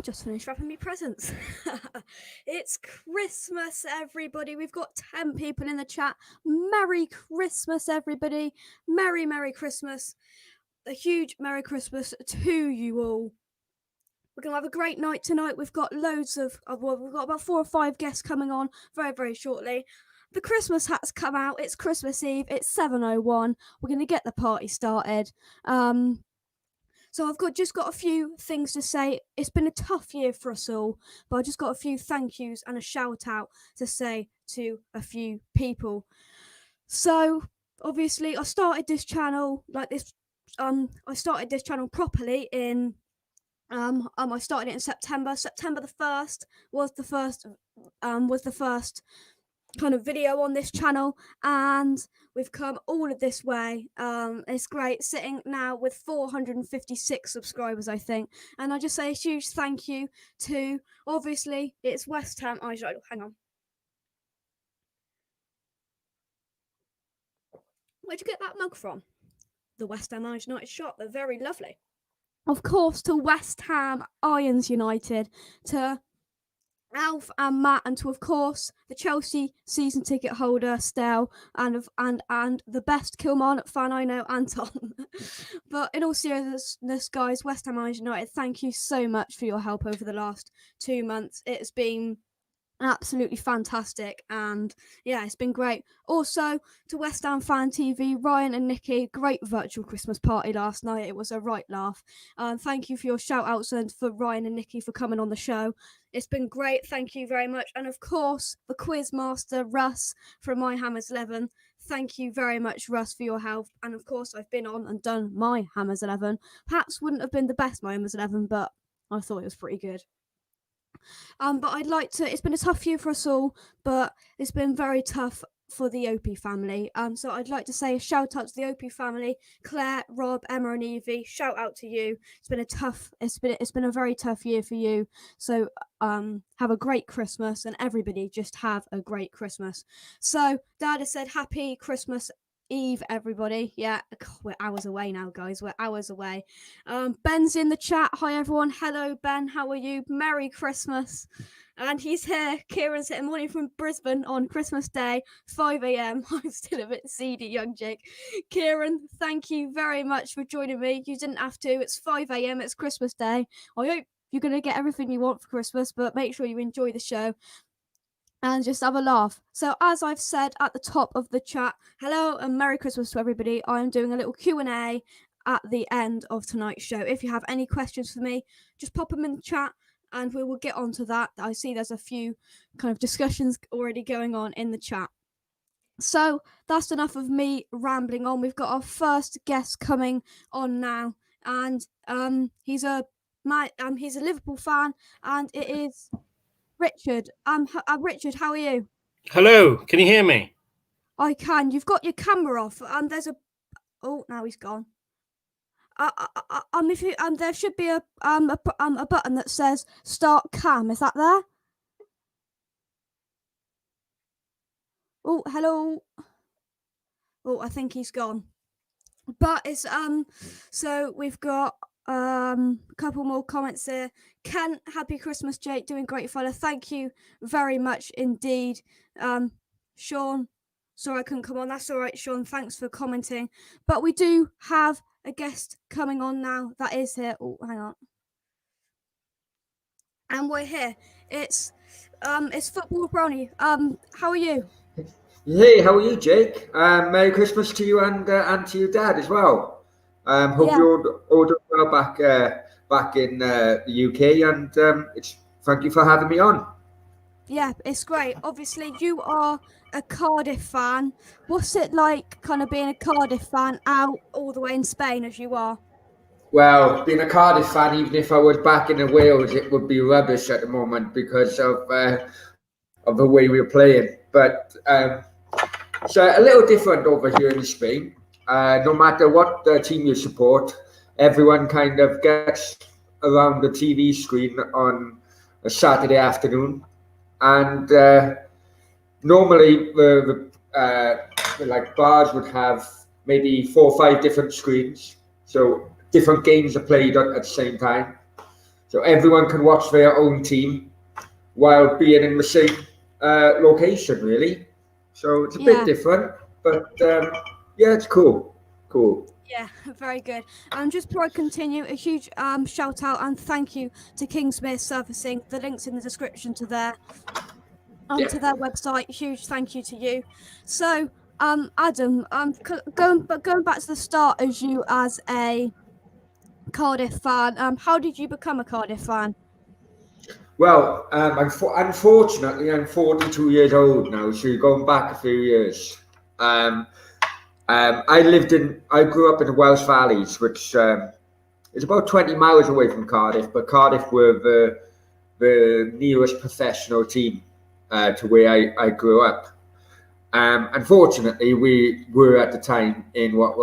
Just finished wrapping me presents. It's Christmas, everybody. We've got 10 people in the chat. Merry Christmas, everybody. Merry Christmas. A huge Merry Christmas to you all. We're going to have a great night tonight. We've got loads of we've got about 4 or 5 guests coming on very shortly. The Christmas hat's come out. It's Christmas Eve. It's 7:01. We're going to get the party started. So I've just got a few things to say. It's been a tough year for us all, but I just got a few thank yous and a shout out to say to a few people. So obviously I started this channel like this. I started this channel properly in. I started it in September. September the 1st was the first kind of video on this channel, and we've come all of this way. It's great sitting now with 456 subscribers, I think, and I just say a huge thank you to, obviously it's West Ham. Hang on, where'd you get that mug from? The West Ham United shop. They're very lovely. Of course, to West Ham Irons United, to Alf and Matt, and to, of course, the Chelsea season ticket holder Stell, and the best Kilmarnock fan I know, Anton. But in all seriousness, guys, West Ham United, thank you so much for your help over the last 2 months. It's been absolutely fantastic, and yeah, it's been great. Also to West Ham Fan TV, Ryan and Nikki, great virtual Christmas party last night. It was a right laugh. Thank you for your shout outs, and for Ryan and Nikki for coming on the show. It's been great, thank you very much. And of course the quiz master Russ from My Hammers 11, thank you very much, Russ, for your help. And of course I've been on and done My Hammers 11. Perhaps wouldn't have been the best My Hammers 11, but I thought it was pretty good. But I'd like to. It's been a tough year for us all, but it's been very tough for the OP family. So I'd like to say a shout out to the OP family: Claire, Rob, Emma, and Evie. Shout out to you. It's been a very tough year for you. So have a great Christmas, and everybody just have a great Christmas. So Dad has said Happy Christmas Eve, everybody. Yeah, we're hours away now, guys. We're hours away. Ben's in the chat. Hi, everyone. Hello, Ben. How are you? Merry Christmas. And he's here. Kieran's here. Morning from Brisbane on Christmas Day, 5 a.m. I'm still a bit seedy, young Jake. Kieran, thank you very much for joining me. You didn't have to. It's 5 a.m. It's Christmas Day. I hope you're going to get everything you want for Christmas, but make sure you enjoy the show and just have a laugh. So as I've said at the top of the chat, hello and Merry Christmas to everybody. I'm doing a little Q&A at the end of tonight's show. If you have any questions for me, just pop them in the chat and we will get on to that. I see there's a few kind of discussions already going on in the chat. So that's enough of me rambling on. We've got our first guest coming on now, and he's a Liverpool fan, and it is Richard. Richard, how are you? Hello, can you hear me? I can. You've got your camera off, and there's a. Oh, now he's gone. There should be a button that says Start Cam. Is that there? Oh, hello. Oh, I think he's gone. But it's so we've got a couple more comments here. Ken, happy Christmas, Jake. Doing great, fella. Thank you very much indeed. Sean, sorry I couldn't come on. That's all right, Sean. Thanks for commenting. But we do have a guest coming on now that is here. Oh, hang on. And we're here. It's Football Brownie. How are you? Hey, how are you, Jake? Merry Christmas to you and to your dad as well. Hope you're all doing well back in the UK, and thank you for having me on. Yeah, it's great. Obviously, you are a Cardiff fan. What's it like kind of being a Cardiff fan out all the way in Spain as you are? Well, being a Cardiff fan, even if I was back in Wales, it would be rubbish at the moment because of the way we're playing. But it's a little different over here in Spain. No matter what team you support, everyone kind of gets around the TV screen on a Saturday afternoon, and normally the like bars would have maybe 4 or 5 different screens. So different games are played at the same time. So everyone can watch their own team while being in the same location, really. So it's a bit different, but yeah, it's cool. Yeah, very good. Just before I continue, a huge shout out and thank you to Kingsmere Surfacing. The link's in the description to their website. Huge thank you to you. So, Adam, going back to the start as you as a Cardiff fan. How did you become a Cardiff fan? Well, unfortunately, I'm 42 years old now, so you're going back a few years. I grew up in the Welsh Valleys, which is about 20 miles away from Cardiff, but Cardiff were the nearest professional team to where I grew up. Unfortunately, we were at the time in what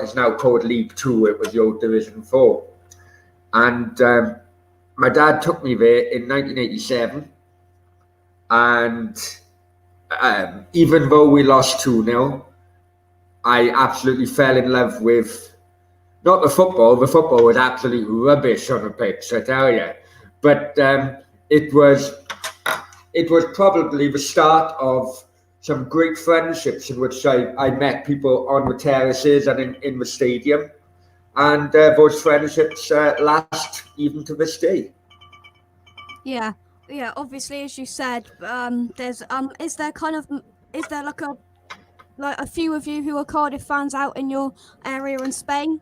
is now called League Two. It was the old Division 4. And my dad took me there in 1987. And even though we lost 2-0, I absolutely fell in love with, not the football. The football was absolute rubbish on the pitch, I tell you. But it was probably the start of some great friendships in which I met people on the terraces and in the stadium. And those friendships last even to this day. Yeah. Obviously, as you said, there's is there like a few of you who are Cardiff fans out in your area in Spain?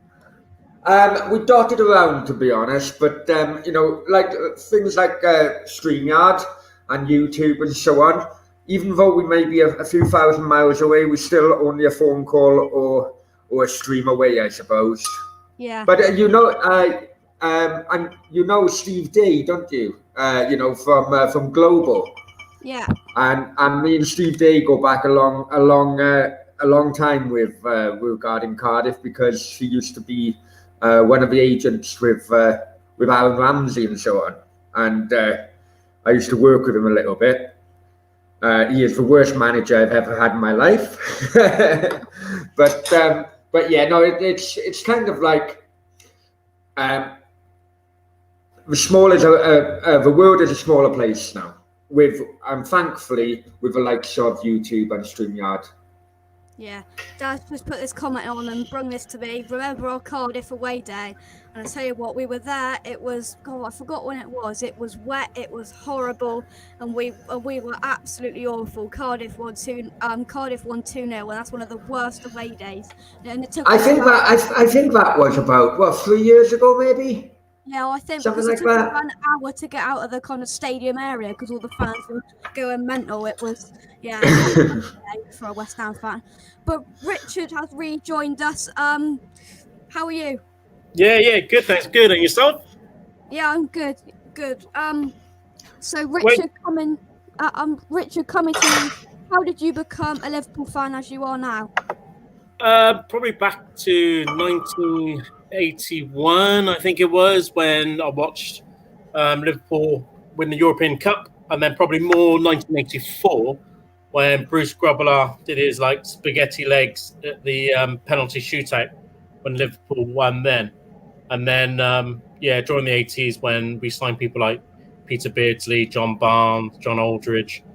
We dotted around, to be honest, but like things like StreamYard and YouTube and so on. Even though we may be a few thousand miles away, we're still only a phone call or a stream away, I suppose. Yeah. But and Steve D, don't you? From Global. Yeah. And me and Steve D go back a long time with regarding Cardiff, because he used to be one of the agents with Aaron Ramsey and so on. And I used to work with him a little bit. He is the worst manager I've ever had in my life. but yeah, no, it's kind of like the world is a smaller place now. Thankfully with the likes of YouTube and StreamYard. Yeah, Dad just put this comment on and brought this to me. Remember our Cardiff away day? And I tell you what, we were there. It was, I forgot when it was. It was wet. It was horrible, and we were absolutely awful. Cardiff won 2-0, and that's one of the worst away days. And it took I think that was about 3 years ago, maybe. Yeah, I think something because like it took that. about an hour to get out of the kind of stadium area because all the fans were going mental. It was, for a West Ham fan. But Richard has rejoined us. How are you? Yeah, good. Thanks. Good. And yourself? Yeah, I'm good. So Richard coming to you. How did you become a Liverpool fan as you are now? Probably back to 1981, I think it was, when I watched Liverpool win the European Cup, and then probably more 1984 when Bruce Grobbelaar did his spaghetti legs at the penalty shootout when Liverpool won then. And then during the 80s when we signed people like Peter Beardsley, John Barnes, John Aldridge,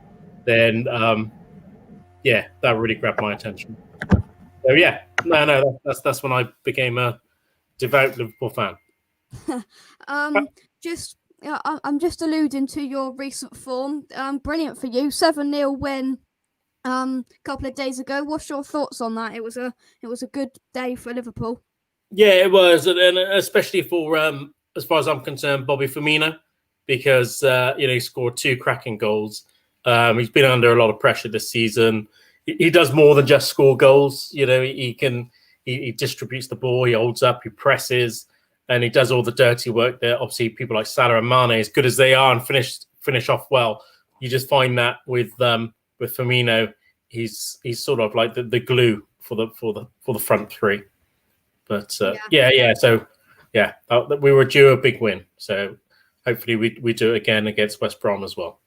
then that really grabbed my attention. So that's when I became a devout Liverpool fan. I'm just alluding to your recent form. Brilliant for you. 7-0 win a couple of days ago. What's your thoughts on that? It was a good day for Liverpool. Yeah, it was, and especially for as far as I'm concerned, Bobby Firmino, because he scored 2 cracking goals. He's been under a lot of pressure this season. He does more than just score goals. He distributes the ball, he holds up, he presses, and he does all the dirty work that obviously people like Salah and Mane, as good as they are and finish off well, you just find that with Firmino, he's sort of like the glue for the front three. But So we were due a big win. So hopefully we do it again against West Brom as well.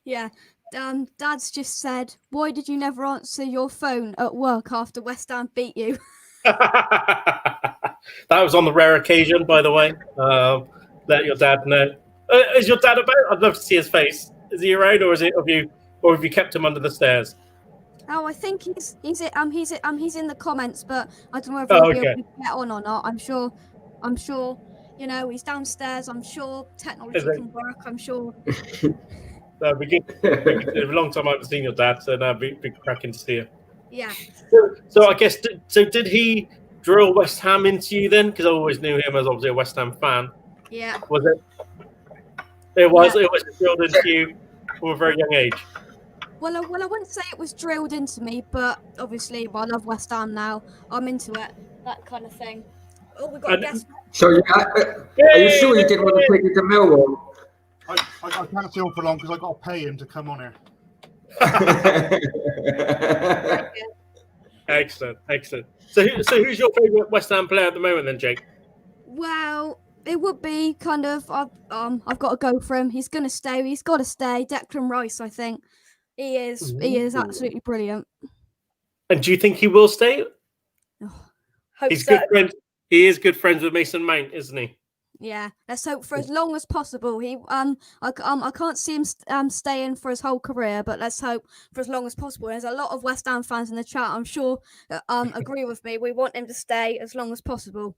Yeah. Dad's just said, why did you never answer your phone at work after West Ham beat you? That was on the rare occasion, by the way. Let your dad know. Is your dad about? I'd love to see his face. Is he around, or have you kept him under the stairs? Oh, I think he's in the comments, but I don't know if Oh, he'll be okay. able to get on or not. I'm sure. You know, he's downstairs. I'm sure technology can work. I'm sure. That'd be good. It's a long time I haven't seen your dad, so that'd be cracking to see you. Yeah. So I guess did he drill West Ham into you then? Because I always knew him as obviously a West Ham fan. Yeah. Was it? It was drilled into you from a very young age. Well, I wouldn't say it was drilled into me, but obviously, I love West Ham now. I'm into it, that kind of thing. Oh, we got a guest. So, are you sure you didn't want to take it to Millwall? I can't stay on for long because I got to pay him to come on here. Excellent. So who's your favourite West Ham player at the moment then, Jake? Well, it would be kind of I've got to go for him. He's gonna stay. He's got to stay. Declan Rice, I think. He is absolutely brilliant. And do you think he will stay? Hope He's so. good friends. He is good friends with Mason Mount, isn't he? Yeah, let's hope for as long as possible. I can't see him staying for his whole career, but let's hope for as long as possible. There's a lot of West Ham fans in the chat, I'm sure, agree with me. We want him to stay as long as possible.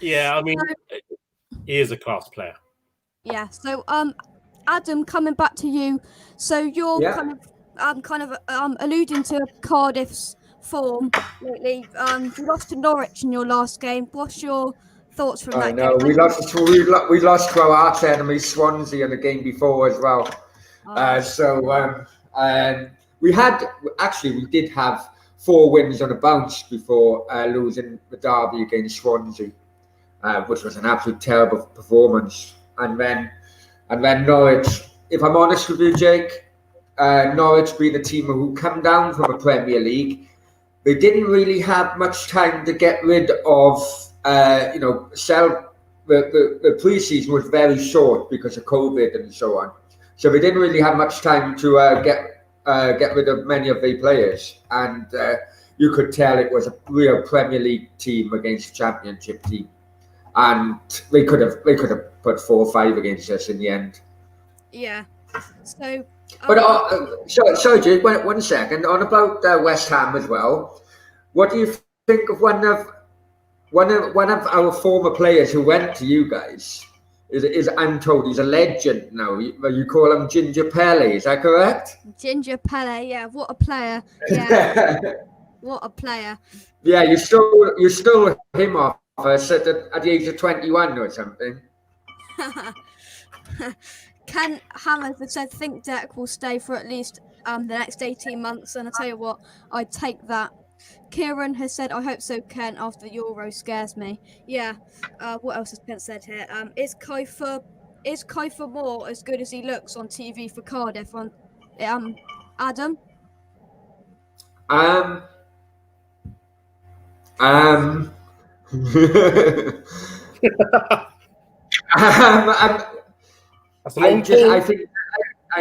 Yeah, I mean, he is a class player. Yeah. So, Adam, coming back to you. So you're kind of alluding to Cardiff's form lately. You lost to Norwich in your last game. What's your thoughts from that game? We lost to our arch enemy Swansea in the game before as well. We did have 4 wins on a bounce before losing the derby against Swansea, which was an absolute terrible performance. And then Norwich. If I'm honest with you, Jake, Norwich being a team who come down from the Premier League, they didn't really have much time to get rid of. The pre-season was very short because of COVID and so on. So they didn't really have much time to get rid of many of their players. And you could tell it was a real Premier League team against a Championship team. And they could have put 4 or 5 against us in the end. Yeah. So. But sorry, Jake, one second. On about West Ham as well. What do you think of one of our former players who went to you guys? I'm told he's a legend now. You call him Ginger Pele, is that correct? Ginger Pele, yeah. What a player. Yeah. What a player. Yeah, you stole him off us at the age of 21 or something. Ken Hammond has said, think Deck will stay for at least the next 18 months. And I tell you what, I'd take that. Kieran has said, I hope so, Ken, after Euro scares me. Yeah. What else has Ken said here? Is Kiefer Moore as good as he looks on TV for Cardiff? Adam? I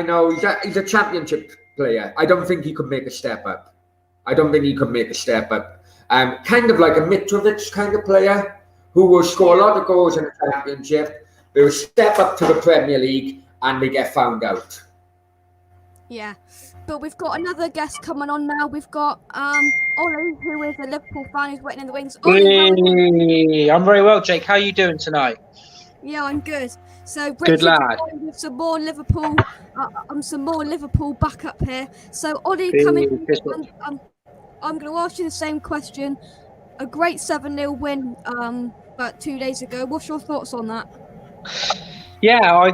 know he's a Championship player. I don't think he could make a step up. Kind of like a Mitrovic kind of player who will score a lot of goals in the Championship. They will step up to the Premier League and they get found out. Yeah. But we've got another guest coming on now. We've got Ollie, who is a Liverpool fan who's waiting in the wings. Ollie, I'm very well, Jake. How are you doing tonight? Yeah, I'm good. So good lad. With some more Liverpool, back up here. So Ollie, coming. I'm going to ask you the same question. A great 7-0 win about 2 days ago. What's your thoughts on that? Yeah, I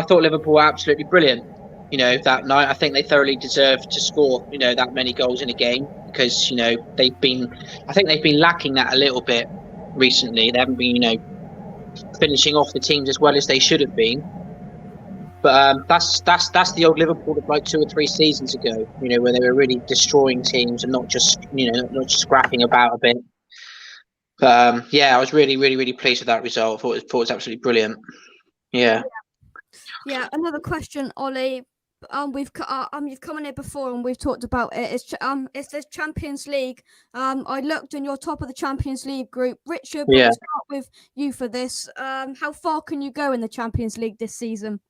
thought Liverpool were absolutely brilliant. You know, that night, I think they thoroughly deserved to score, that many goals in a game because, they've been lacking that a little bit recently. They haven't been, finishing off the teams as well as they should have been. But that's the old Liverpool of like 2 or 3 seasons ago, where they were really destroying teams and not just scrapping about a bit. But I was really, really, really pleased with that result. I thought it was absolutely brilliant. Yeah. Yeah. Another question, Ollie. you've come on here before and we've talked about it. It's the Champions League. I looked and you're top of the Champions League group. Richard, we'll start with you for this. How far can you go in the Champions League this season?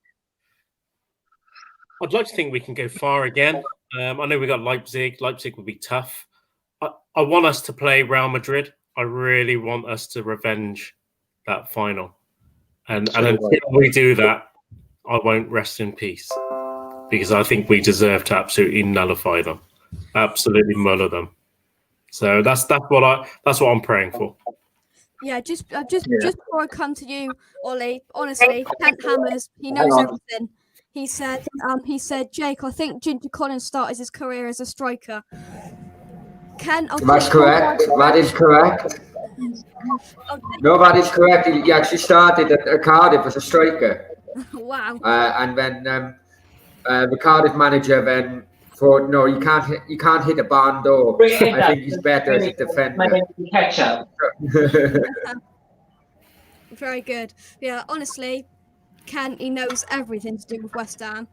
I'd like to think we can go far again. I know we got Leipzig. Leipzig will be tough. I want us to play Real Madrid. I really want us to revenge that final. And until we do that, I won't rest in peace. Because I think we deserve to absolutely nullify them. Absolutely muller them. So that's what I'm praying for. Yeah, just before I come to you, Ollie, honestly, Kent Hammers, he knows everything. He said, Jake, I think Ginger Collins started his career as a striker. Kent, that's correct. That is correct. No, that is correct. He actually started at Cardiff as a striker. Wow. And then the Cardiff manager then thought, no, you can't hit a barn door. I think he's better as a defender. Very good. Yeah, honestly, Kent, he knows everything to do with West Ham.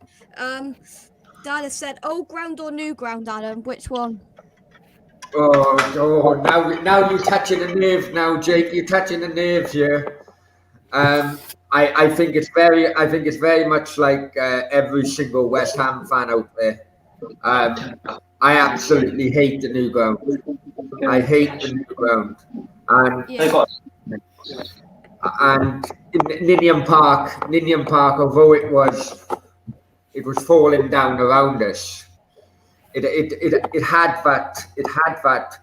Dada said, old ground or new ground, Adam? Which one? Oh, now you're touching a nerve now, Jake. You're touching a nerve here. I think it's very much like every single West Ham fan out there. I absolutely hate the new ground. I hate the new ground. And Ninian Park, although it was falling down around us, it had that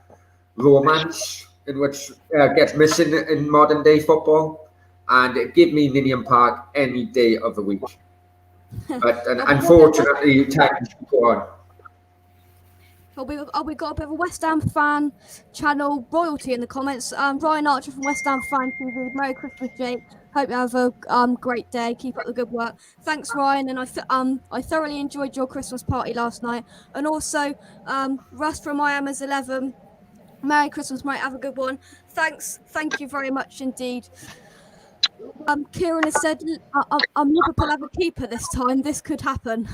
romance in which gets missing in modern day football, and give me Ninian Park any day of the week. But unfortunately, time go on. We got a bit of a West Ham fan channel royalty in the comments. Ryan Archer from West Ham Fan TV. Merry Christmas, Jake. Hope you have a great day. Keep up the good work. Thanks, Ryan. And I thoroughly enjoyed your Christmas party last night. And also, Russ from I Am As 11. Merry Christmas, mate. Have a good one. Thank you very much indeed. Kieran has said, Liverpool have a keeper this time. This could happen.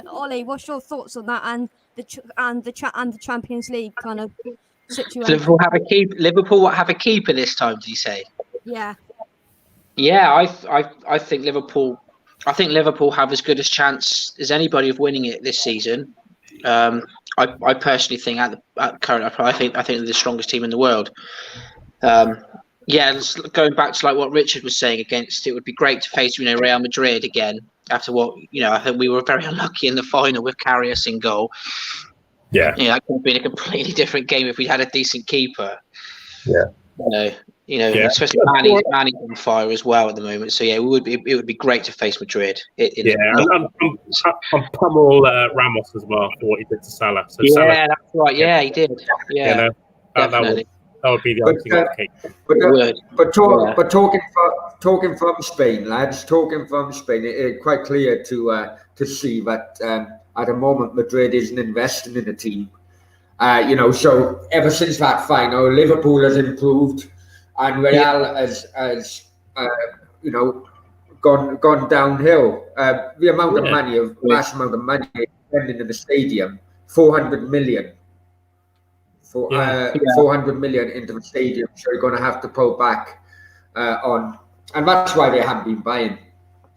Ollie, what's your thoughts on that and the Champions League kind of situation? Liverpool have a keeper this time. Did you say? Yeah. Yeah, I think Liverpool. I think Liverpool have as good a chance as anybody of winning it this season. I personally think at current, I think they're the strongest team in the world. Yeah, going back to like what Richard was saying it would be great to face Real Madrid again after what I think we were very unlucky in the final with Karius in goal. Yeah, that could have been a completely different game if we'd had a decent keeper. Yeah, especially Manny's on fire as well at the moment. So yeah, it would be great to face Madrid. And pummel Ramos as well for what he did to Salah. So yeah, Salah, that's right. Yeah, he did. Yeah, definitely. That would be the icing on the cake. But talking from Spain, lads, it's quite clear to see that at the moment Madrid isn't investing in the team. So ever since that final, Liverpool has improved, and Real has gone downhill. The amount of money, mass amount of money spending in the stadium, 400 million. 400 million into the stadium, so you're going to have to pull back on, and that's why they haven't been buying.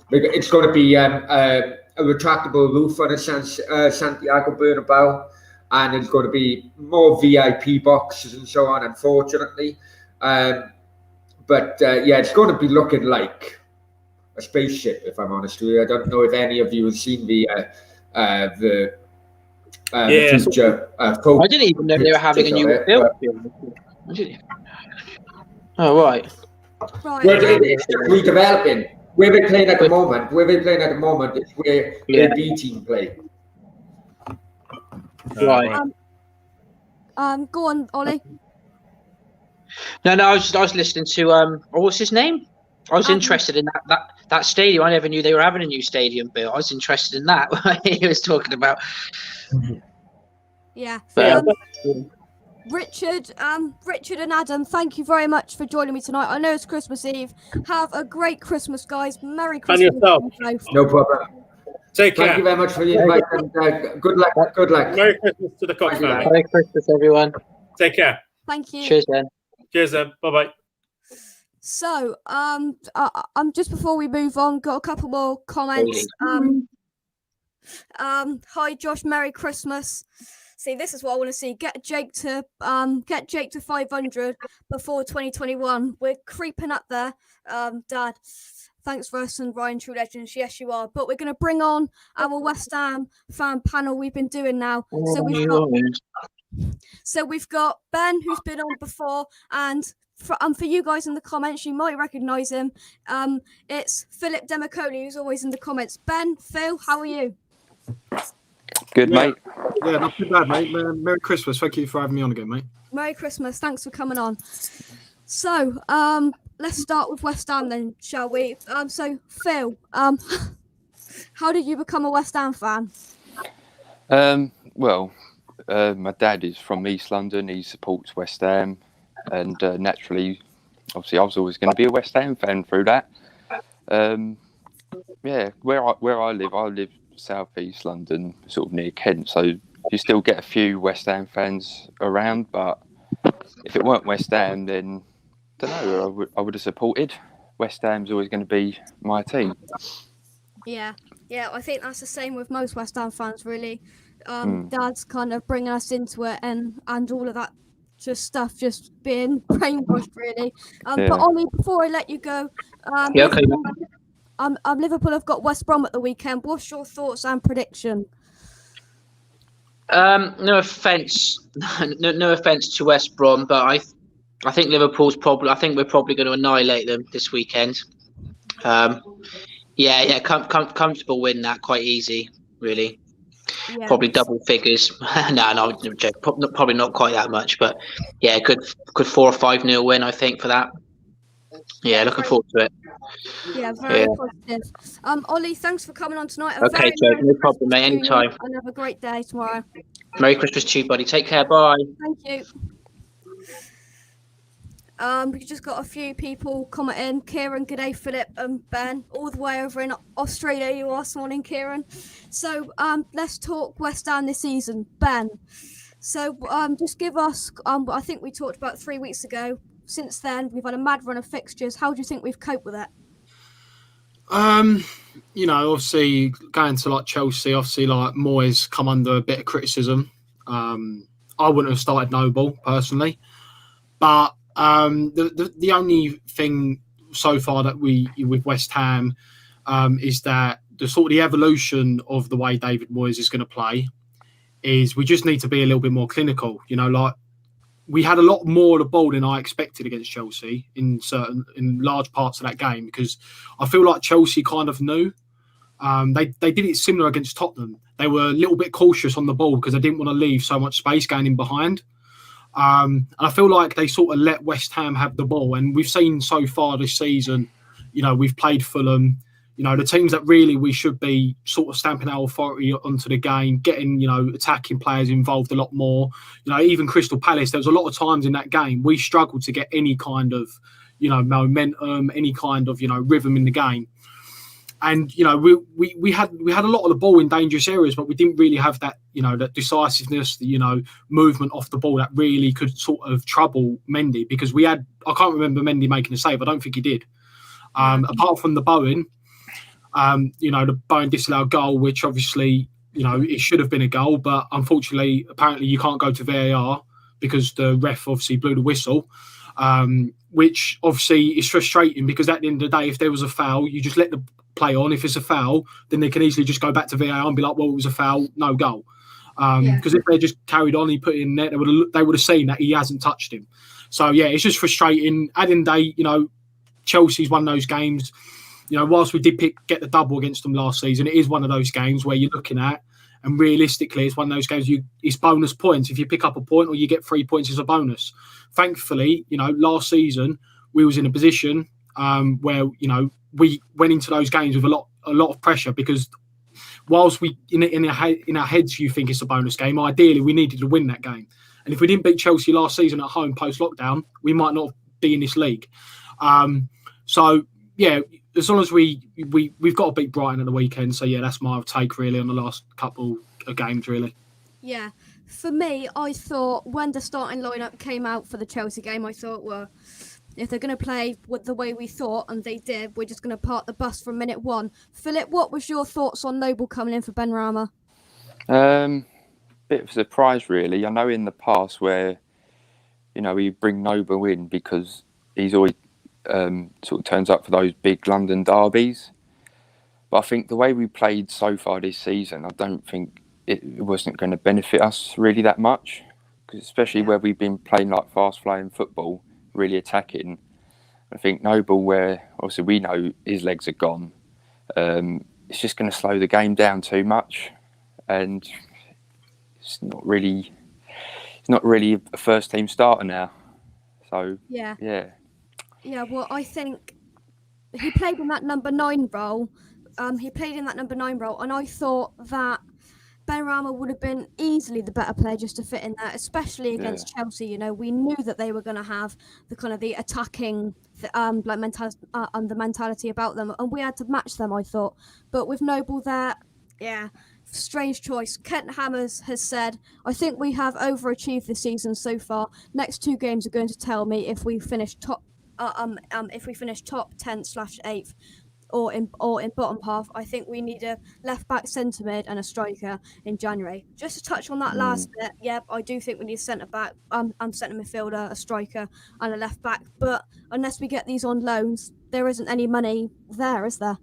It's going to be a retractable roof on a Santiago Bernabeu, and it's going to be more VIP boxes and so on, unfortunately. But it's going to be looking like a spaceship, if I'm honest with you. I don't know if any of you have seen the future. I didn't even know they were having a new field. Oh, right. It's redeveloping. Where they're playing at the moment, is where the B team play. Right. Go on, Ollie. No, I was listening to what's his name? I was interested in that stadium. I never knew they were having a new stadium built. I was interested in that. He was talking about. Yeah. Richard and Adam, thank you very much for joining me tonight. I know it's Christmas Eve. Have a great Christmas, guys. Merry Christmas. And yourself. No problem. Take care. Thank you very much for the invite, and good luck. Good luck. Merry Christmas to the Cox family. Merry Christmas, everyone. Take care. Thank you. Cheers, then. Cheers, then. Bye-bye. So, just before we move on, got a couple more comments. Hi Josh, Merry Christmas. See, this is what I want to see. Get Jake to 500 before 2021. We're creeping up there, Dad. Thanks for us and Ryan, True Legends. Yes, you are. But we're going to bring on our West Ham fan panel we've been doing now. So we've got Ben, who's been on before, and for you guys in the comments, you might recognise him. It's Philip Demicoli, who's always in the comments. Ben, Phil, how are you? Good, mate. Yeah, not too bad, mate. Merry Christmas. Thank you for having me on again, mate. Merry Christmas. Thanks for coming on. So, let's start with West Ham then, shall we? So, Phil, how did you become a West Ham fan? Well, my dad is from East London. He supports West Ham. And naturally, obviously, I was always going to be a West Ham fan through that. Yeah, where I live South East London, sort of near Kent. So you still get a few West Ham fans around. But if it weren't West Ham, then I don't know. I would have supported. West Ham's always going to be my team. Yeah, I think that's the same with most West Ham fans, really. Dad's kind of bringing us into it, and all of that. Just being brainwashed, really. But Ollie, before I let you go, okay. Liverpool have got West Brom at the weekend. What's your thoughts and prediction? No offense to West Brom, but I think Liverpool's probably. I think we're probably going to annihilate them this weekend. Comfortable win that, quite easy, really. Yeah. Probably double figures. No, joke. Probably not quite that much, but yeah, good 4 or 5-0 win, I think, for that. Yeah, looking forward to it. Yeah, very positive. Ollie, thanks for coming on tonight. Okay, Joe, no problem, mate. Anytime. And have a great day tomorrow. Merry Christmas to you, buddy. Take care. Bye. Thank you. We just got a few people commenting. Kieran, good day, Philip and Ben, all the way over in Australia. You are this morning, Kieran. So let's talk West Ham this season. Ben, so just give us, I think we talked about 3 weeks ago. Since then, we've had a mad run of fixtures. How do you think we've coped with it? Obviously going to like Chelsea, obviously like Moyes come under a bit of criticism. I wouldn't have started Noble personally, but the only thing so far that with West Ham is that the evolution of the way David Moyes is going to play is we just need to be a little bit more clinical. We had a lot more of the ball than I expected against Chelsea in large parts of that game, because I feel like Chelsea kind of knew. They did it similar against Tottenham. They were a little bit cautious on the ball because they didn't want to leave so much space going in behind. And I feel like they sort of let West Ham have the ball. And we've seen so far this season, we've played Fulham, the teams that really we should be sort of stamping our authority onto the game, getting, attacking players involved a lot more. Even Crystal Palace, there was a lot of times in that game we struggled to get any kind of, momentum, any kind of, rhythm in the game. And, we had a lot of the ball in dangerous areas, but we didn't really have that, that decisiveness, the, movement off the ball that really could sort of trouble Mendy, because I can't remember Mendy making a save. I don't think he did. Apart from the Bowen, the Bowen disallowed goal, which obviously, it should have been a goal, but unfortunately, apparently you can't go to VAR because the ref obviously blew the whistle. Which obviously is frustrating, because at the end of the day, if there was a foul, you just let the play on. If it's a foul, then they can easily just go back to VAR and be like, well, it was a foul, no goal. Because if they just carried on, he put it in net, they would have seen that he hasn't touched him. So yeah, it's just frustrating. At the end of the day, Chelsea's one of those games, whilst we did get the double against them last season, it is one of those games where you're looking at, and realistically, it's one of those games it's bonus points. If you pick up a point or you get 3 points as a bonus. Thankfully, last season we was in a position where we went into those games with a lot of pressure, because whilst we in our heads you think it's a bonus game, ideally we needed to win that game. And if we didn't beat Chelsea last season at home post lockdown, we might not be in this league. So yeah, as long as we've got to beat Brighton at the weekend. So yeah, that's my take really on the last couple of games really. Yeah, for me, I thought when the starting lineup came out for the Chelsea game, I thought, well, if they're going to play the way we thought, and they did, we're just going to park the bus from minute one. Philip, what was your thoughts on Noble coming in for Benrahma? Bit of a surprise, really. I know in the past where, we bring Noble in because he's always sort of turns up for those big London derbies. But I think the way we played so far this season, I don't think it wasn't going to benefit us really that much. Because especially where we've been playing like fast-flowing football, really attacking. I think Noble, where obviously we know his legs are gone, it's just going to slow the game down too much. And it's not really a first team starter now. So yeah. Well, I think he played in that number 9 role. And I thought that Benrahma would have been easily the better player just to fit in there, especially against Chelsea. We knew that they were going to have the kind of the attacking the mentality about them, and we had to match them, I thought. But with Noble there, strange choice. Kent Hammers has said, I think we have overachieved this season so far. Next 2 games are going to tell me if we finish top 10/8th or in bottom half. I think we need a left back, centre mid and a striker in January. Just to touch on that last bit, I do think we need a centre back, centre midfielder, a striker and a left back. But unless we get these on loans, there isn't any money there, is there?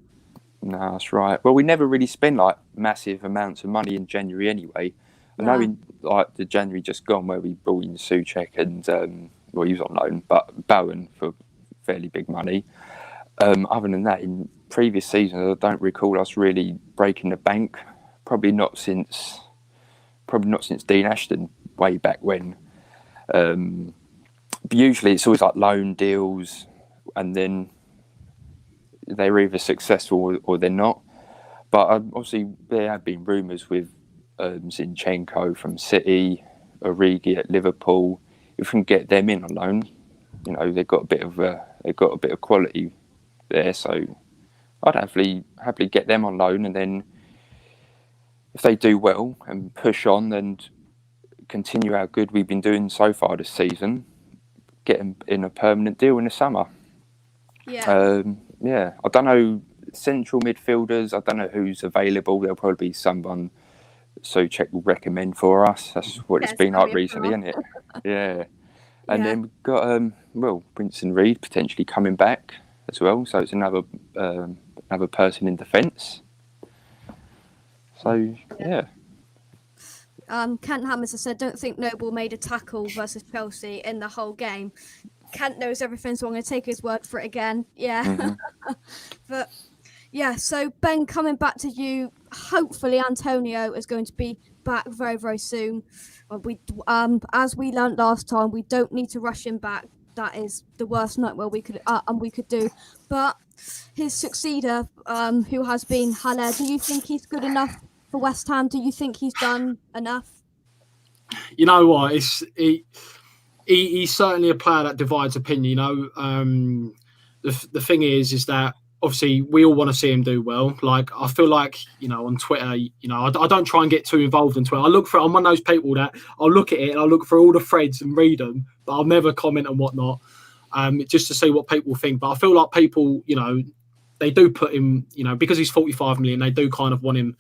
No, that's right. Well, we never really spend like massive amounts of money in January anyway. I know in like the January just gone where we brought in Souček and he was on loan, but Bowen for fairly big money. Other than that, in previous seasons, I don't recall us really breaking the bank. Probably not since Dean Ashton way back when. But usually it's always like loan deals, and then they're either successful or they're not. But obviously there have been rumours with Zinchenko from City, Origi at Liverpool. If we can get them in on loan, they've got a bit of quality there. So I'd happily get them on loan, and then if they do well and push on and continue how good we've been doing so far this season, get them in a permanent deal in the summer. I don't know, central midfielders, I don't know who's available. There'll probably be someone Souček will recommend for us. That's what it's been like recently, isn't it? Yeah. And then we've got Brinson Reid potentially coming back as well. So it's another person in defence. So Kent Hammers has said, don't think Noble made a tackle versus Chelsea in the whole game. Kent knows everything, so I'm going to take his word for it again. But so Ben, coming back to you, hopefully Antonio is going to be back very, very soon. As we learnt last time, we don't need to rush him back. That is the worst nightmare we could do. But his successor, who has been Haller, do you think he's good enough for West Ham? Do you think he's done enough? You know what? He's certainly a player that divides opinion. The thing is that obviously we all want to see him do well. Like, I feel like, on Twitter, I don't try and get too involved in Twitter. I'm one of those people that I'll look at it and I'll look for all the threads and read them, but I'll never comment and whatnot, just to see what people think. But I feel like people, they do put him, because he's 45 million, they do kind of want him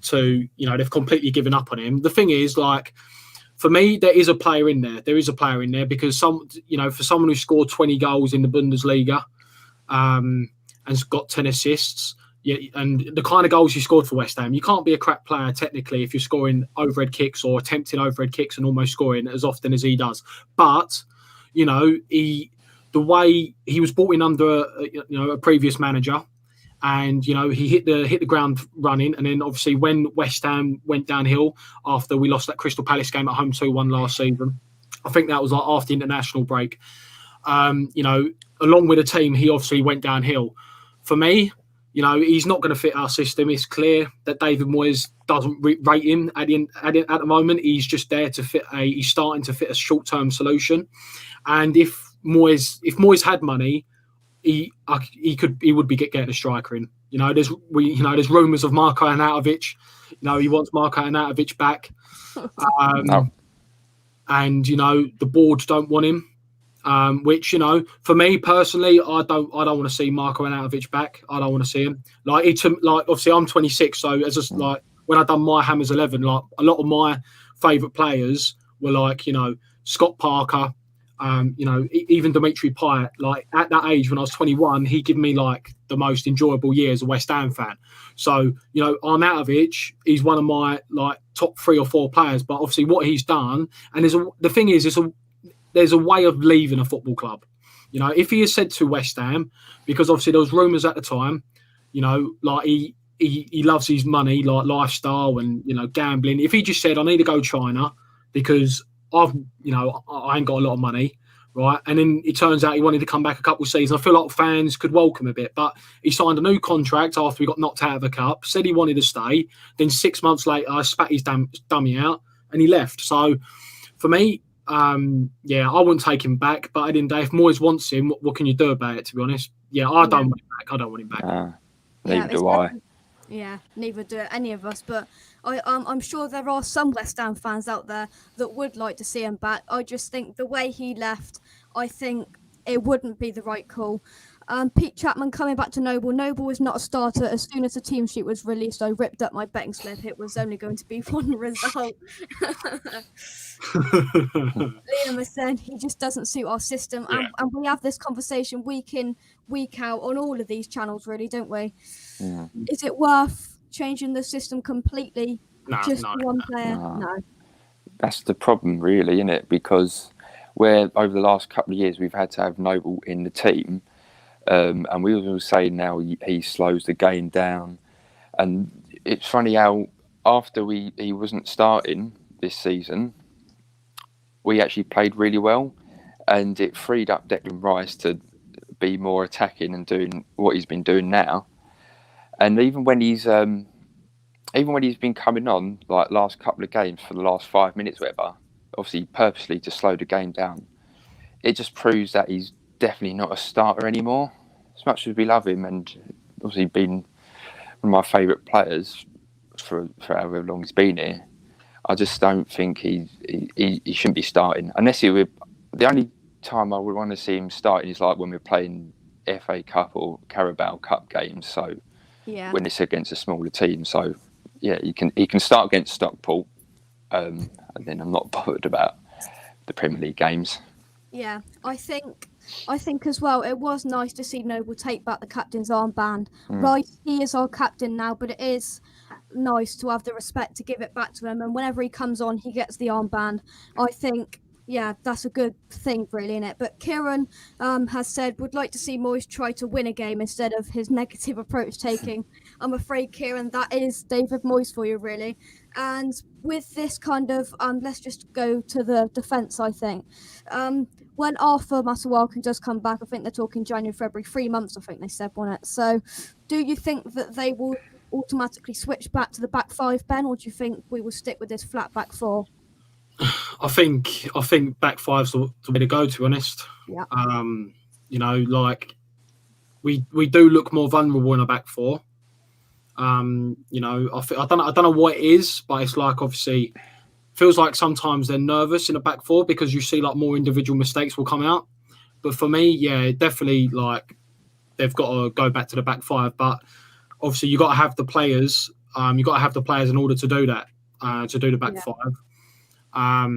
to, they've completely given up on him. The thing is, like, for me, there is a player in there. There is a player in there because for someone who scored 20 goals in the Bundesliga, and's got 10 assists, and the kind of goals he scored for West Ham, you can't be a crap player technically if you're scoring overhead kicks or attempting overhead kicks and almost scoring as often as he does. But the way he was brought in under a previous manager, and he hit the ground running, and then obviously when West Ham went downhill after we lost that Crystal Palace game at home 2-1 last season, I think that was like after the international break. Along with the team, he obviously went downhill. For me, he's not going to fit our system. It's clear that David Moyes doesn't rate him at the moment. He's just there to fit he's starting to fit a short-term solution. And if Moyes had money, he would be getting a striker in. There's rumours of Marko Arnautovic. He wants Marko Arnautovic back. No. And the board don't want him. Which for me personally, I don't want to see Marko Arnautovic back. I don't want to see him. Obviously I'm 26, so when I done my Hammers 11, a lot of my favourite players were Scott Parker, even Dimitri Payet. At that age when I was 21, he gave me the most enjoyable year as a West Ham fan. So Arnautovic, he's one of my top 3 or 4 players. But obviously what he's done, and the thing is, there's a way of leaving a football club. If he has said to West Ham, because obviously there was rumours at the time, he loves his money, lifestyle and gambling. If he just said, I need to go China because I ain't got a lot of money, right? And then it turns out he wanted to come back a couple of seasons. I feel like fans could welcome a bit, but he signed a new contract after he got knocked out of the cup, said he wanted to stay. Then 6 months later, I spat his dummy out and he left. So for me, I wouldn't take him back. But at the end of the day, if Moyes wants him, what can you do about it, to be honest? I don't want him back. I don't want him back. Neither do I. Yeah, neither do any of us. But I'm sure there are some West Ham fans out there that would like to see him back. I just think the way he left, I think it wouldn't be the right call. Pete Chapman coming back to Noble. Noble was not a starter. As soon as the team sheet was released, I ripped up my betting slip. It was only going to be one result. Liam was saying he just doesn't suit our system. And we have this conversation week in, week out on all of these channels, really, don't we? Yeah. Is it worth changing the system completely? Just one player? No. That's the problem, really, isn't it? Because where over the last couple of years we've had to have Noble in the team, and we were saying now he slows the game down. And it's funny how after he wasn't starting this season, we actually played really well, and it freed up Declan Rice to be more attacking and doing what he's been doing now. And even when he's been coming on last couple of games for the last 5 minutes, whatever, obviously purposely to slow the game down, it just proves that he's definitely not a starter anymore. As much as we love him, and obviously been one of my favourite players for however long he's been here, I just don't think he shouldn't be starting. Unless the only time I would want to see him starting is when we're playing FA Cup or Carabao Cup games. So when it's against a smaller team, so he can start against Stockport, and then I'm not bothered about the Premier League games. Yeah, I think as well, it was nice to see Noble take back the captain's armband. Right, he is our captain now, but it is nice to have the respect to give it back to him. And whenever he comes on, he gets the armband. I think, that's a good thing, really, isn't it? But Kieran has said, would like to see Moyes try to win a game instead of his negative approach taking. I'm afraid, Kieran, that is David Moyes for you, really. And with this kind of, let's just go to the defence, I think. When Arthur Masuaku does come back, I think they're talking January, February, 3 months, I think they said on it. So do you think that they will automatically switch back to the back 5, Ben, or do you think we will stick with this flat back 4? I think back 5's the way to go, to be honest. Yeah. We do look more vulnerable in a back 4. I don't know what it is, but it's obviously feels like sometimes they're nervous in a back 4 because you see more individual mistakes will come out. But for me, definitely they've got to go back to the back 5. But obviously you got to have the players. You got to have the players in order to do that. To do the back 5. I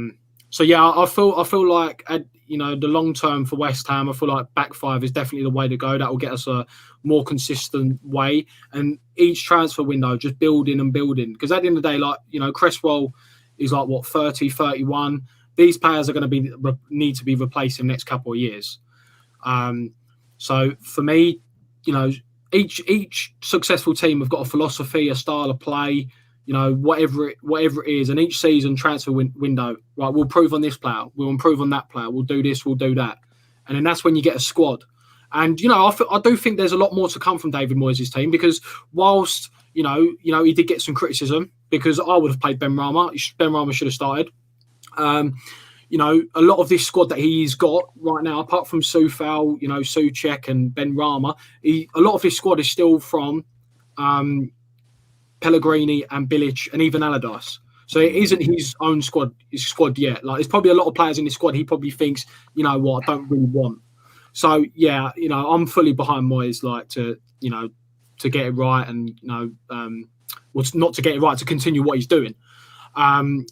feel like the long term for West Ham, I feel like back 5 is definitely the way to go. That will get us a more consistent way, and each transfer window just building and building. Because at the end of the day, Cresswell is 30, 31. These players are going to need to be replaced in the next couple of years. So for me, each successful team have got a philosophy, a style of play. Whatever it is, and each season transfer window, right? We'll improve on this player, we'll improve on that player, we'll do this, we'll do that, and then that's when you get a squad. And I do think there's a lot more to come from David Moyes' team, because whilst he did get some criticism because I would have played Ben Rama. Ben Rama should have started. you know, a lot of this squad that he's got right now, apart from Soufal, you know, Soucek and Ben Rama, a lot of his squad is still from Pellegrini and Bilic and even Allardyce. So it isn't his own squad yet. Like, there's probably a lot of players in his squad he probably thinks, you know what, I don't really want. So yeah, you know, I'm fully behind Moyes, like, to get it right, and not to get it right, to continue what he's doing. And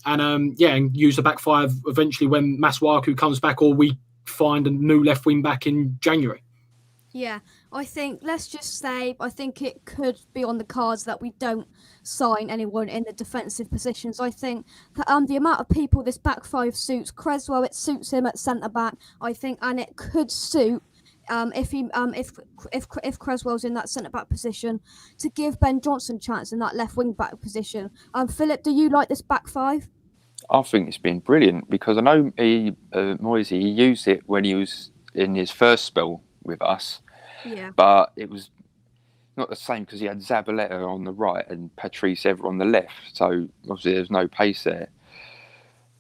use the back five eventually when Masuaku comes back, or we find a new left wing back in January. Yeah, I think, let's just say, I think it could be on the cards that we don't sign anyone in the defensive positions. I think that the amount of people this back five suits, Creswell, it suits him at centre back, I think, and it could suit if Creswell's in that centre back position, to give Ben Johnson a chance in that left wing back position. Philip, do you like this back five? I think it's been brilliant, because I know Moyes, he used it when he was in his first spell with us. Yeah. But it was not the same, because he had Zabaleta on the right and Patrice Evra on the left. So obviously there's no pace there.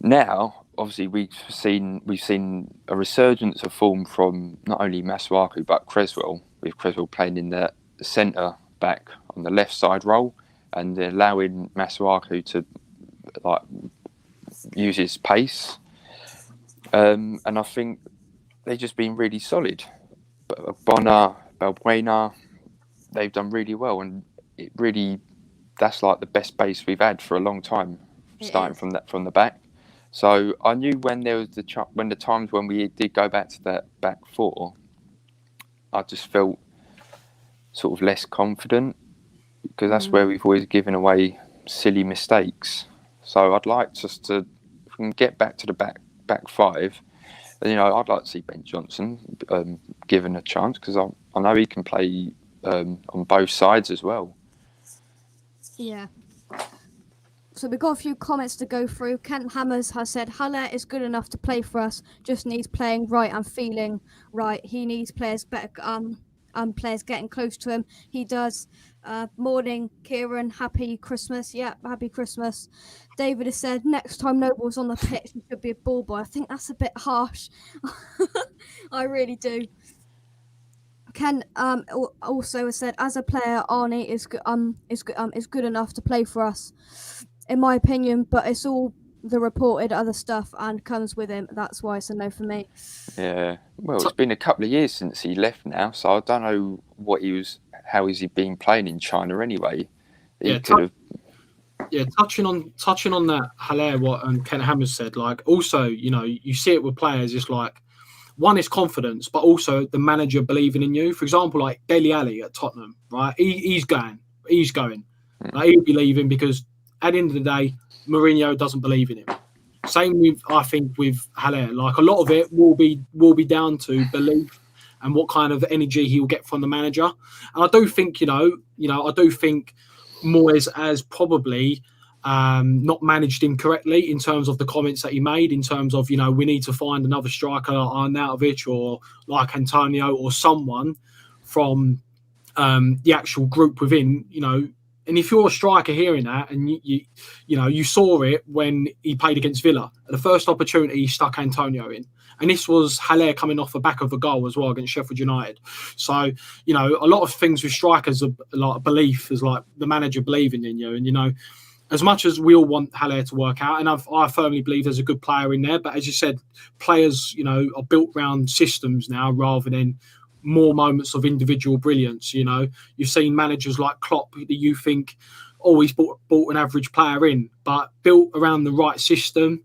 Now, obviously we've seen a resurgence of form from not only Masuaku but Creswell, with Creswell playing in the centre back on the left side role, and allowing Masuaku to use his pace. And I think they've just been really solid. Bonner, Balbuena, they've done really well, and that's like the best base we've had for a long time, starting from the back. So I knew when there was the times when we did go back to that back four, I just felt sort of less confident, because that's where we've always given away silly mistakes. So I'd like just to, if we can get back to the back five. You know, I'd like to see Ben Johnson given a chance, because I know he can play on both sides as well. Yeah. So we've got a few comments to go through. Kent Hammers has said, Haller is good enough to play for us, just needs playing right and feeling right. He needs players better, players getting close to him. He does. Morning, Kieran, happy Christmas. Yeah, happy Christmas. David has said, next time Noble's on the pitch, he should be a ball boy. I think that's a bit harsh. I really do. Ken also has said, as a player, Arnie is good enough to play for us, in my opinion, but it's all the reported other stuff and comes with him. That's why it's a no for me. Yeah, well, it's been a couple of years since he left now, so I don't know how has he been playing in China anyway. Touching on that, Haller, what Ken Hammers said, like, also, you know, you see it with players, it's like, one is confidence, but also the manager believing in you. For example, like Dele Alli at Tottenham, right? He's going. Like, he'll be leaving because at the end of the day, Mourinho doesn't believe in him. Same with, I think, with Haller. Like, a lot of it will be down to belief and what kind of energy he will get from the manager. And I do think, I do think Moyes has probably not managed him correctly in terms of the comments that he made, in terms of, we need to find another striker like Arnautovic or like Antonio or someone from the actual group within, And if you're a striker hearing that, and you saw it when he played against Villa, at the first opportunity he stuck Antonio in, and this was Haller coming off the back of a goal as well against Sheffield United. So a lot of things with strikers are like belief, is like the manager believing in you, and as much as we all want Haller to work out, and I firmly believe there's a good player in there, but as you said, players are built around systems now rather than more moments of individual brilliance. You've seen managers like Klopp that you think, he's brought an average player in, but built around the right system,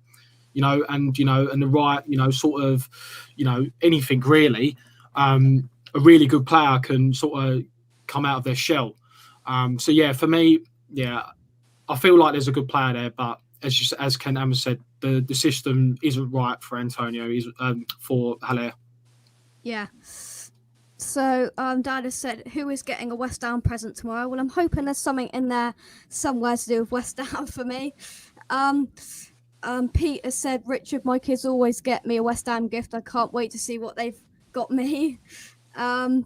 and the right, sort of, anything really. A really good player can sort of come out of their shell. So yeah, for me, I feel like there's a good player there, but as Ken Hammers said, the system isn't right for Antonio, for Haller. Yeah. So Dad has said, who is getting a West Ham present tomorrow? Well, I'm hoping there's something in there somewhere to do with West Ham for me. Pete has said, Richard, my kids always get me a West Ham gift. I can't wait to see what they've got me. And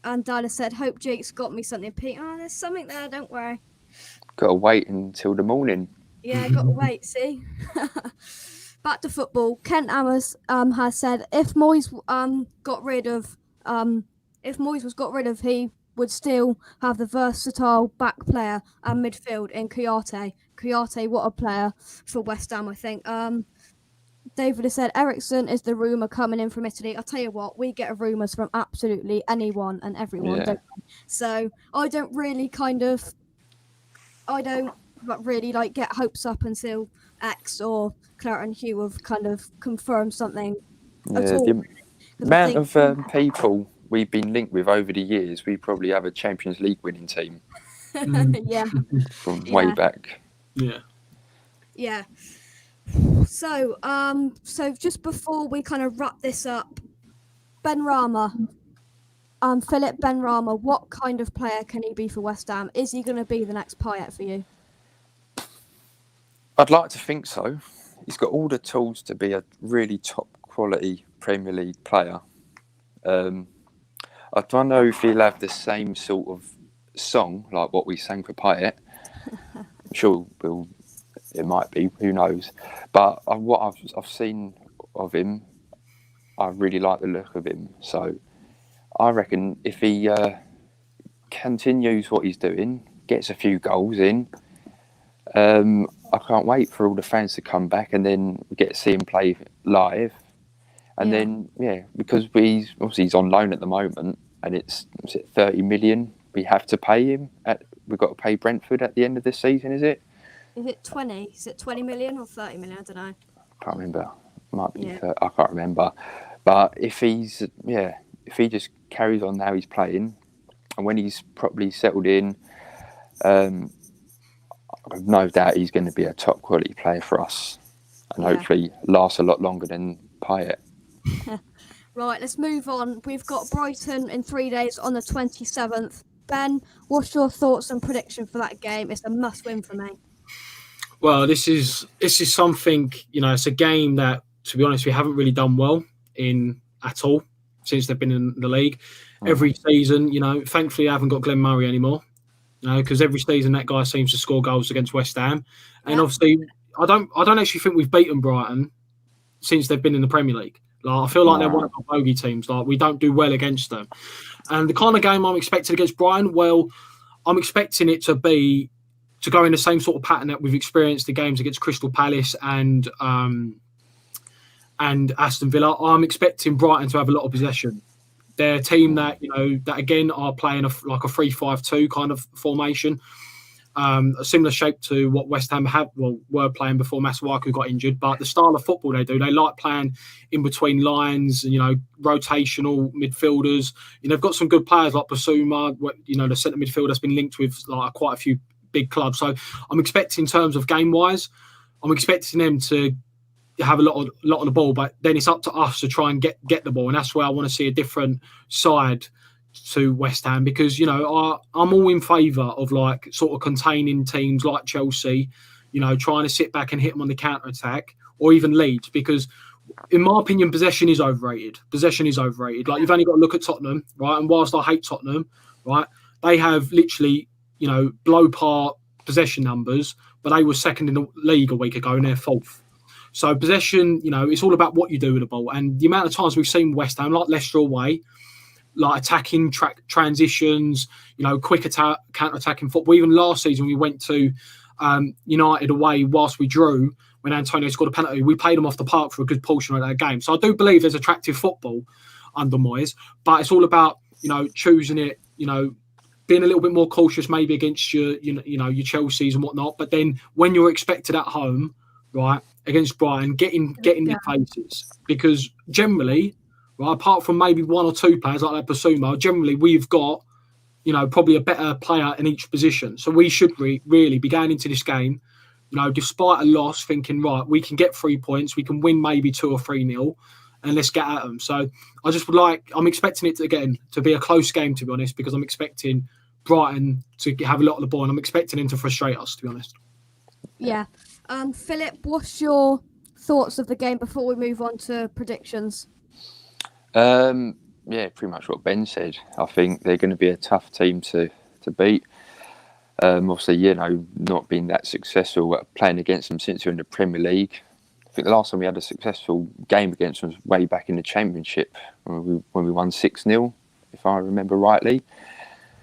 Dad has said, hope Jake's got me something. Pete, there's something there, don't worry. Got to wait until the morning. Yeah, got to wait, see? back to football. Kent Ammers has said if Moyes was got rid of, he would still have the versatile back player and midfield in Kouyaté. Kouyaté, what a player for West Ham, I think. David has said Ericsson is the rumour coming in from Italy. I'll tell you what, we get rumours from absolutely anyone and everyone, don't we? So I don't really like get hopes up until X or Claret and Hugh have kind of confirmed something at all. The amount of people we've been linked with over the years, we probably have a Champions League winning team. Yeah. From way back. Yeah. Yeah. So just before we kind of wrap this up, Benrahma, Philip Benrahma, what kind of player can he be for West Ham? Is he going to be the next Payet for you? I'd like to think so. He's got all the tools to be a really top quality Premier League player. I don't know if he'll have the same sort of song like what we sang for Payet. I'm sure it might be, who knows. But what I've seen of him, I really like the look of him. So I reckon if he continues what he's doing, gets a few goals in, I can't wait for all the fans to come back and then get to see him play live. And then, because he's on loan at the moment and it's 30 million we have to pay him. We've got to pay Brentford at the end of this season, is it? Is it 20? Is it 20 million or 30 million? I don't know. I can't remember. Might be 30, I can't remember. But if he just carries on how he's playing and when he's properly settled in, I've no doubt he's going to be a top quality player for us and hopefully last a lot longer than Payet. Right, let's move on. We've got Brighton in 3 days on the 27th. Ben, what's your thoughts and prediction for that game? It's a must-win for me. Well, this is something, it's a game that, to be honest, we haven't really done well in at all since they've been in the league. Every season, thankfully I haven't got Glenn Murray anymore, because every season that guy seems to score goals against West Ham. And obviously, I don't actually think we've beaten Brighton since they've been in the Premier League. Like, I feel like they're one of our bogey teams. Like, we don't do well against them. And the kind of game I'm expecting against Brighton, well, I'm expecting it to go in the same sort of pattern that we've experienced the games against Crystal Palace and Aston Villa. I'm expecting Brighton to have a lot of possession. They're a team that, that again are playing a 3-5-2 kind of formation. A similar shape to what West Ham were playing before Masuaku got injured. But the style of football they do, they like playing in between lines, rotational midfielders. They've got some good players like Basuma, the centre midfielder that's been linked with quite a few big clubs. So I'm expecting, in terms of game-wise, I'm expecting them to have a lot of the ball, but then it's up to us to try and get the ball. And that's where I want to see a different side to West Ham, because I'm all in favour of sort of containing teams like Chelsea, trying to sit back and hit them on the counter attack, or even Leeds, because in my opinion possession is overrated. You've only got to look at Tottenham, right? And whilst I hate Tottenham, right, they have literally blow part possession numbers, but they were second in the league a week ago and they're fourth. So possession, it's all about what you do with the ball. And the amount of times we've seen West Ham, like Leicester away, attacking transitions, quick attack, counter-attacking football. Even last season, we went to United away whilst we drew when Antonio scored a penalty. We played them off the park for a good portion of that game. So I do believe there's attractive football under Moyes, but it's all about, choosing it, being a little bit more cautious maybe against your Chelseas and whatnot. But then when you're expected at home, right, against Brighton, getting their faces, because generally, right, apart from maybe one or two players like that Basuma, generally we've got, probably a better player in each position. So we should really be going into this game, despite a loss, thinking, right, we can get 3 points, we can win maybe 2 or 3-0, and let's get at them. So I'm expecting it to be a close game, to be honest, because I'm expecting Brighton to have a lot of the ball, and I'm expecting them to frustrate us, to be honest. Yeah. Philip, what's your thoughts of the game before we move on to predictions? Pretty much what Ben said. I think they're going to be a tough team to beat. Obviously, not being that successful at playing against them since you're in the Premier League. think the last time we had a successful game against them was way back in the Championship when we won 6-0, if I remember rightly.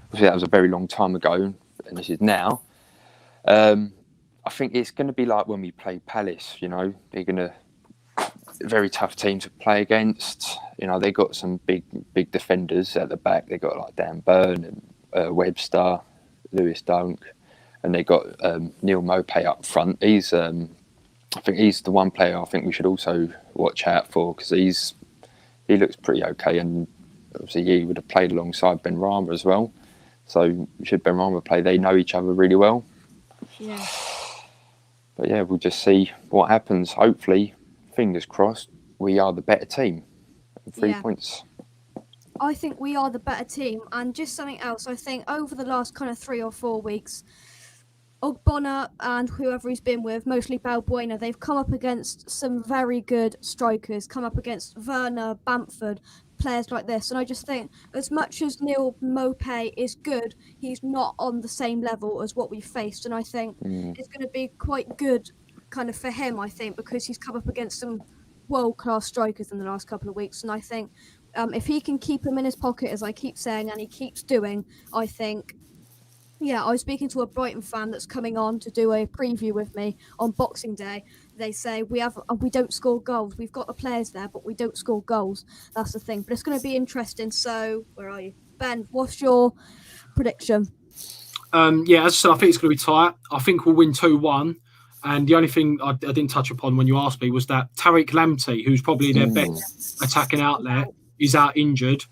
Obviously, that was a very long time ago, and this is now. I think it's going to be like when we play Palace. They're going to very tough team to play against. They got some big defenders at the back. They got like Dan Burn and Webster, Lewis Dunk, and they got Neil Maupay up front. I think he's the one player I think we should also watch out for, because he looks pretty okay, and obviously he would have played alongside Ben Rama as well. So should Ben Rama play, they know each other really well. Yeah. But yeah, we'll just see what happens. Hopefully, fingers crossed, we are the better team. 3 points. I think we are the better team. And just something else, I think over the last kind of 3 or 4 weeks, Ogbonna and whoever he's been with, mostly Balbuena, they've come up against some very good strikers, come up against Werner, Bamford, players like this. And I just think as much as Neil Maupay is good, he's not on the same level as what we faced. And I think it's going to be quite good kind of for him, I think, because he's come up against some world-class strikers in the last couple of weeks. And I think if he can keep him in his pocket, as I keep saying, and he keeps doing, I think... Yeah, I was speaking to a Brighton fan that's coming on to do a preview with me on Boxing Day. They say we don't score goals. We've got the players there, but we don't score goals. That's the thing. But it's going to be interesting. So, where are you? Ben, what's your prediction? As I said, I think it's going to be tight. I think we'll win 2-1. And the only thing I didn't touch upon when you asked me was that Tariq Lamptey, who's probably their best attacking outlet, is out injured.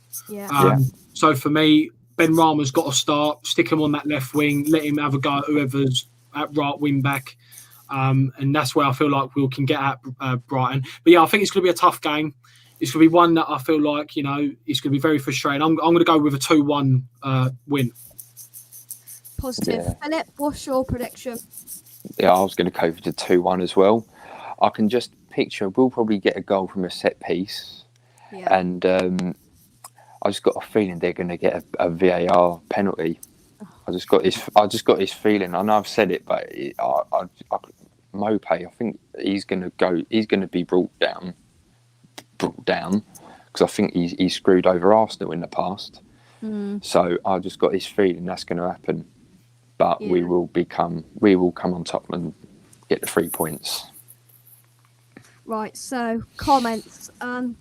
So for me, Ben Rama's got to start, stick him on that left wing, let him have a go at whoever's at right wing back. And that's where I feel like we can get at Brighton. But yeah, I think it's going to be a tough game. It's going to be one that I feel like, it's going to be very frustrating. I'm going to go with a 2-1 win. Positive. Yeah. Philip, what's your prediction? Yeah, I was going to go for the 2-1 as well. I can just picture we'll probably get a goal from a set piece. Yeah. And I just got a feeling they're going to get a VAR penalty. I just got this feeling. I know I've said it, but Maupay, I think he's going to be brought down because I think he's screwed over Arsenal in the past. So I just got this feeling that's going to happen. But we will come on top and get the 3 points. Right, so comments.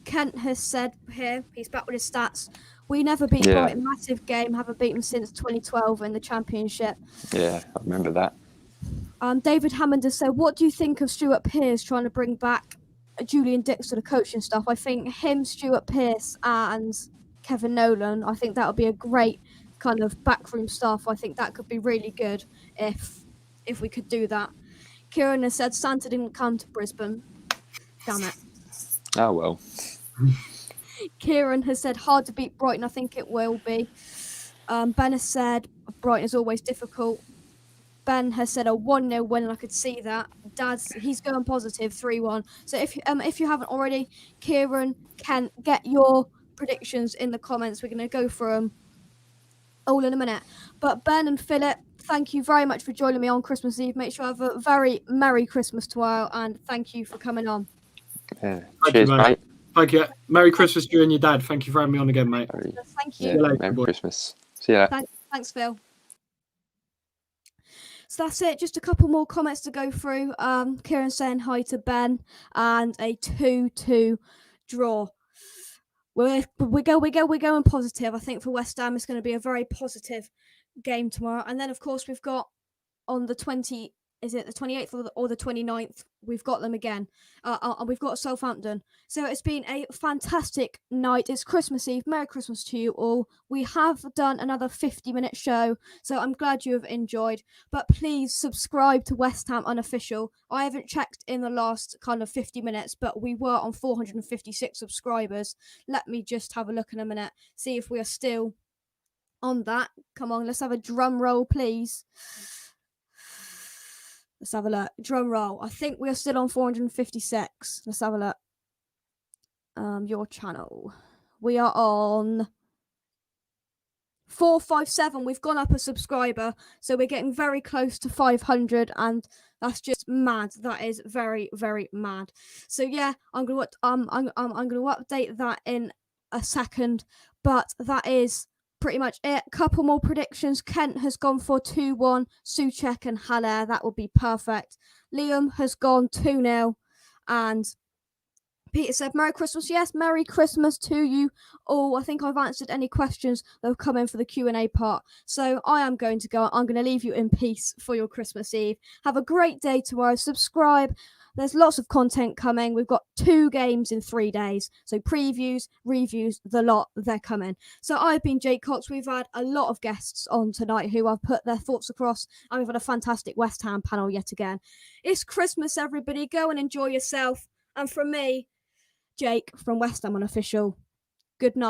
Kent has said here, he's back with his stats. We never beat Brighton, massive game, haven't beaten since 2012 in the Championship. Yeah, I remember that. David Hammond has said, what do you think of Stuart Pearce trying to bring back Julian Dix to the coaching stuff? I think him, Stuart Pearce and Kevin Nolan, I think that would be a great kind of backroom staff. I think that could be really good if we could do that. Kieran has said Santa didn't come to Brisbane. Damn it. Oh, well. Kieran has said hard to beat Brighton. I think it will be. Ben has said Brighton is always difficult. Ben has said a 1-0 win, and I could see that. He's going positive, 3-1. So if you haven't already, Kieran, Kent, get your predictions in the comments. We're going to go through them all in a minute. But Ben and Philip, thank you very much for joining me on Christmas Eve. Make sure I have a very Merry Christmas tomorrow, and thank you for coming on. Yeah. Cheers, mate. Thank you. Merry Christmas to you and your dad. Thank you for having me on again, mate. Thank you. Yeah, Merry Christmas. See you later. Thanks, Phil. So that's it. Just a couple more comments to go through. Kieran saying hi to Ben, and a 2-2 draw. We're going positive. I think for West Ham, it's going to be a very positive game tomorrow. And then, of course, we've got on the 28th or the 29th, we've got them again. And we've got Southampton. So it's been a fantastic night. It's Christmas Eve. Merry Christmas to you all. We have done another 50-minute show, so I'm glad you have enjoyed. But please subscribe to West Ham Unofficial. I haven't checked in the last kind of 50 minutes, but we were on 456 subscribers. Let me just have a look in a minute, see if we are still on that. Come on, let's have a drum roll, please. Let's have a look. Drum roll. I think we are still on 456. Let's have a look. Your channel. We are on 457. We've gone up a subscriber, so we're getting very close to 500, and that's just mad. That is very, very mad. So yeah, I'm gonna update that in a second, but that is pretty much it. Couple more predictions. Kent has gone for 2-1. Souček and Haller. That will be perfect. Liam has gone 2-0, and Peter said, Merry Christmas. Yes, Merry Christmas to you all. I think I've answered any questions that have come in for the Q&A part. So I am going to go. I'm going to leave you in peace for your Christmas Eve. Have a great day tomorrow. Subscribe. There's lots of content coming. We've got 2 games in 3 days. So previews, reviews, the lot, they're coming. So I've been Jake Cox. We've had a lot of guests on tonight who have put their thoughts across. And we've had a fantastic West Ham panel yet again. It's Christmas, everybody. Go and enjoy yourself. And from me, Jake from West Ham Unofficial, good night.